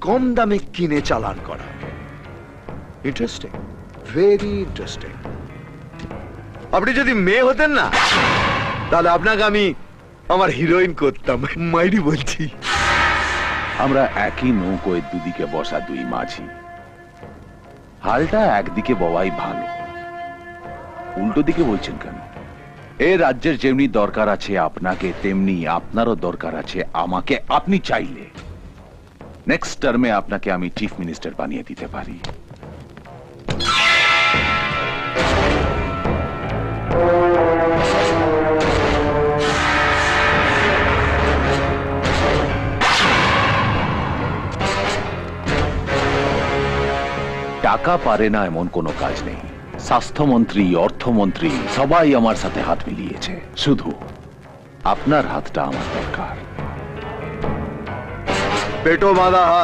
কম দামে কিনে চালান করা। Interesting, very interesting. আপনি যদি মেয়ে হতেন না, তাহলে আপনাকে আমি আমার হিরোইন করতাম। মাইরি বলছি। আমরা একই নৌকোয় দুদিকে বসা দুই মাঝি। হালটা একদিকে বওয়াই ভালো। উল্টো দিকে বলছেন কেন? এ রাজ্যের যেমনি দরকার আছে আপনাকে, তেমনি আপনারও দরকার আছে আমাকে। আপনি চাইলে নেক্সট টার্মে আপনাকে আমি চিফ মিনিস্টার বানিয়ে দিতে পারি। টাকা পারে না এমন কোনো কাজ নেই। স্বাস্থ্যমন্ত্রী, অর্থমন্ত্রী সবাই আমার সাথে হাত মিলিয়েছে। শুধু আপনার হাতটা আমার দরকার। পেটো বাঁধা হাত